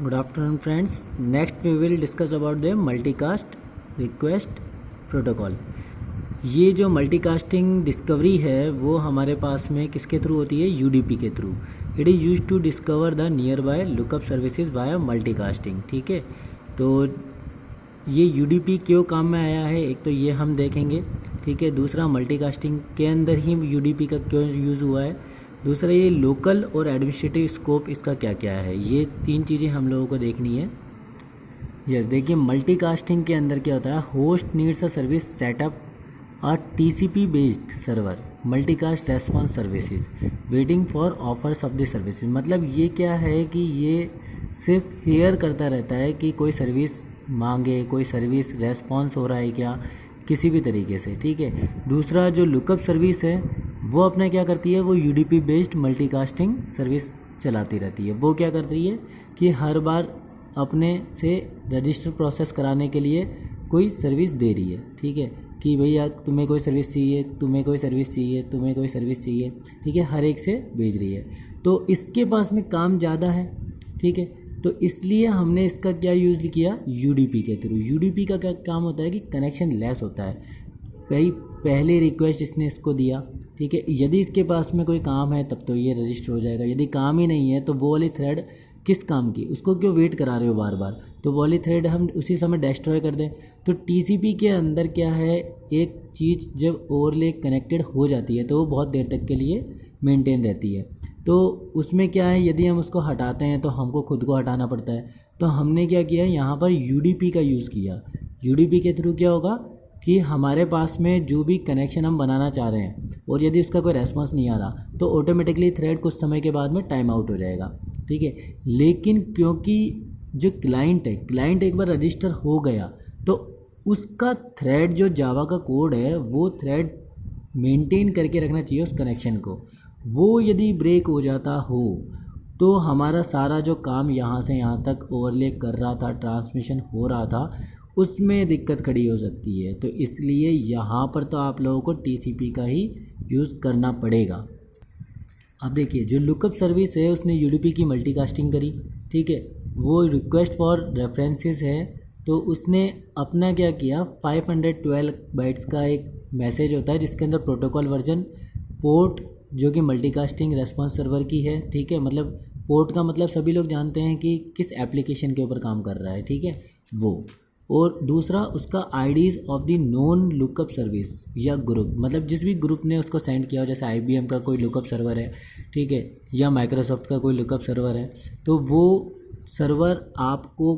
Good afternoon friends. Next we will discuss about the multicast request protocol. ये जो multicasting discovery है वो हमारे पास में किसके थ्रू होती है? यूडीपी के through. It is use to discover the nearby lookup services by multicasting. ठीक है, तो ये यूडीपी क्यों काम में आया है, एक तो ये हम देखेंगे. ठीक है, दूसरा मल्टीकास्टिंग के अंदर ही यूडीपी का क्यों यूज़ हुआ है, दूसरा ये लोकल और एडमिनिस्ट्रेटिव स्कोप इसका क्या क्या है. ये तीन चीज़ें हम लोगों को देखनी है. यस, देखिए मल्टीकास्टिंग के अंदर क्या होता है. Host needs a service setup a TCP based server multicast response services waiting for offers of the services. मतलब ये क्या है कि ये सिर्फ हेयर करता रहता है कि कोई सर्विस मांगे, कोई सर्विस रेस्पॉन्स हो रहा है क्या, किसी भी तरीके से. ठीक है, दूसरा जो लुकअप सर्विस है वो अपना क्या करती है, वो यूडीपी बेस्ड मल्टीकास्टिंग सर्विस चलाती रहती है. वो क्या कर रही है कि हर बार अपने से रजिस्टर प्रोसेस कराने के लिए कोई सर्विस दे रही है. ठीक है, कि भैया तुम्हें कोई सर्विस चाहिए, तुम्हें कोई सर्विस चाहिए, तुम्हें कोई सर्विस चाहिए. ठीक है, हर एक से भेज रही है. तो इसके पास में काम ज़्यादा है. ठीक है, तो इसलिए हमने इसका क्या यूज़ किया, यूडीपी के थ्रू. यूडीपी का क्या काम होता है कि कनेक्शन लेस होता है. भाई पहले रिक्वेस्ट इसने इसको दिया. ठीक है, यदि इसके पास में कोई काम है तब तो ये रजिस्टर हो जाएगा. यदि काम ही नहीं है तो वो वाली थ्रेड किस काम की, उसको क्यों वेट करा रहे हो बार बार, तो वो वाली थ्रेड हम उसी समय डिस्ट्रॉय कर दें. तो टीसीपी के अंदर क्या है, एक चीज़ जब ओवरले कनेक्टेड हो जाती है तो वो बहुत देर तक के लिए मेंटेन रहती है. तो उसमें क्या है, यदि हम उसको हटाते हैं तो हमको खुद को हटाना पड़ता है. तो हमने क्या किया, यहाँ पर यूडीपी का यूज़ किया. यूडीपी के थ्रू क्या होगा कि हमारे पास में जो भी कनेक्शन हम बनाना चाह रहे हैं और यदि उसका कोई रेस्पॉन्स नहीं आ रहा तो ऑटोमेटिकली थ्रेड कुछ समय के बाद में टाइम आउट हो जाएगा. ठीक है, लेकिन क्योंकि जो क्लाइंट है, क्लाइंट एक बार रजिस्टर हो गया तो उसका थ्रेड जो जावा का कोड है वो थ्रेड मेंटेन करके रखना चाहिए उस कनेक्शन को. वो यदि ब्रेक हो जाता हो तो हमारा सारा जो काम यहाँ से यहाँ तक ओवरले कर रहा था, ट्रांसमिशन हो रहा था, उसमें दिक्कत खड़ी हो सकती है. तो इसलिए यहाँ पर तो आप लोगों को टीसीपी का ही यूज़ करना पड़ेगा. अब देखिए जो लुकअप सर्विस है उसने यूडीपी की मल्टीकास्टिंग करी. ठीक है, वो रिक्वेस्ट फॉर रेफरेंसेस है तो उसने अपना क्या किया, 512 बाइट्स का एक मैसेज होता है जिसके अंदर प्रोटोकॉल वर्जन, पोर्ट जो कि मल्टीकास्टिंग रेस्पॉन्स सर्वर की है. ठीक है, मतलब पोर्ट का मतलब सभी लोग जानते हैं कि किस एप्लीकेशन के ऊपर काम कर रहा है. ठीक है, वो, और दूसरा उसका IDs of the non lookup service या ग्रुप, मतलब जिस भी ग्रुप ने उसको सेंड किया हो, जैसे आईबीएम का कोई लुकअप सर्वर है. ठीक है, या माइक्रोसॉफ्ट का कोई लुकअप सर्वर है, तो वो सर्वर आपको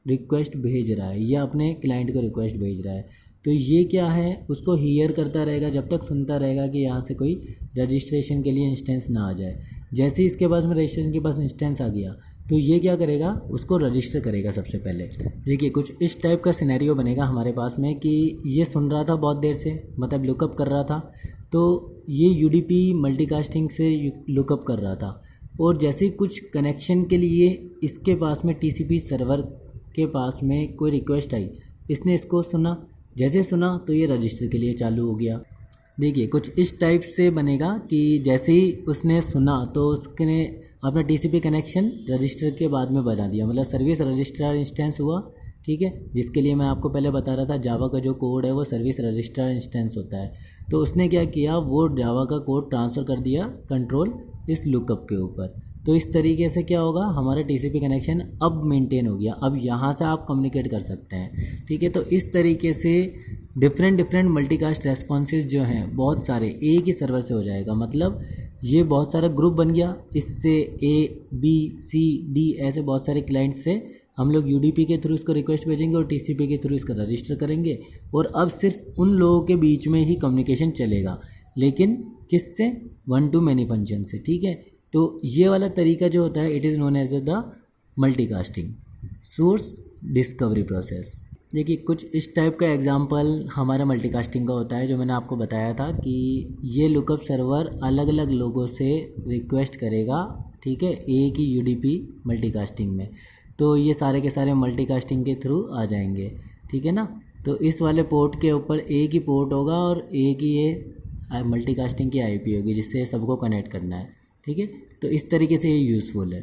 रिक्वेस्ट भेज रहा है या अपने क्लाइंट को रिक्वेस्ट भेज रहा है. तो ये क्या है, उसको हियर करता रहेगा जब तक सुनता रहेगा कि यहाँ से कोई रजिस्ट्रेशन के लिए इंस्टेंस ना आ जाए. जैसे ही इसके पास में रजिस्ट्रेशन के पास इंस्टेंस आ गया तो ये क्या करेगा, उसको रजिस्टर करेगा सबसे पहले. देखिए कुछ इस टाइप का सिनेरियो बनेगा हमारे पास में कि ये सुन रहा था बहुत देर से, मतलब लुकअप कर रहा था, तो ये यूडीपी मल्टीकास्टिंग से लुकअप कर रहा था. और जैसे कुछ कनेक्शन के लिए इसके पास में टीसीपी सर्वर के पास में कोई रिक्वेस्ट आई, इसने इसको सुना, जैसे सुना तो ये रजिस्टर के लिए चालू हो गया. देखिए कुछ इस टाइप से बनेगा कि जैसे ही उसने सुना तो उसने अपना टीसीपी कनेक्शन रजिस्टर के बाद में बजा दिया, मतलब सर्विस रजिस्ट्रार इंस्टेंस हुआ. ठीक है, जिसके लिए मैं आपको पहले बता रहा था जावा का जो कोड है वो सर्विस रजिस्ट्रार इंस्टेंस होता है. तो उसने क्या किया, वो जावा का कोड ट्रांसफ़र कर दिया कंट्रोल इस लुकअप के ऊपर. तो इस तरीके से क्या होगा, हमारा टीसीपी कनेक्शन अब मेंटेन हो गया. अब यहाँ से आप कम्युनिकेट कर सकते हैं. ठीक है, तो इस तरीके से डिफरेंट मल्टीकास्ट रेस्पॉन्सेज जो हैं बहुत सारे एक ही सर्वर से हो जाएगा. मतलब ये बहुत सारा ग्रुप बन गया, इससे ए बी सी डी ऐसे बहुत सारे क्लाइंट्स से हम लोग यूडीपी के थ्रू इसको रिक्वेस्ट भेजेंगे और टीसीपी के थ्रू इसका रजिस्टर करेंगे. और अब सिर्फ उन लोगों के बीच में ही कम्युनिकेशन चलेगा, लेकिन किससे, वन टू मैनी फंक्शन से. ठीक है, तो ये वाला तरीका जो होता है it is known as the multicasting source discovery process. देखिए कुछ इस टाइप का एग्जांपल हमारा मल्टीकास्टिंग का होता है जो मैंने आपको बताया था कि ये लुकअप सर्वर अलग अलग लोगों से रिक्वेस्ट करेगा. ठीक है, एक ही यूडीपी मल्टीकास्टिंग में, तो ये सारे के सारे मल्टीकास्टिंग के थ्रू आ जाएंगे. ठीक है ना, तो इस वाले पोर्ट के ऊपर एक ही पोर्ट होगा और एक ही ये मल्टीकास्टिंग की आईपी होगी जिससे सबको कनेक्ट करना है. ठीक है, तो इस तरीके से ये यूज़फुल है.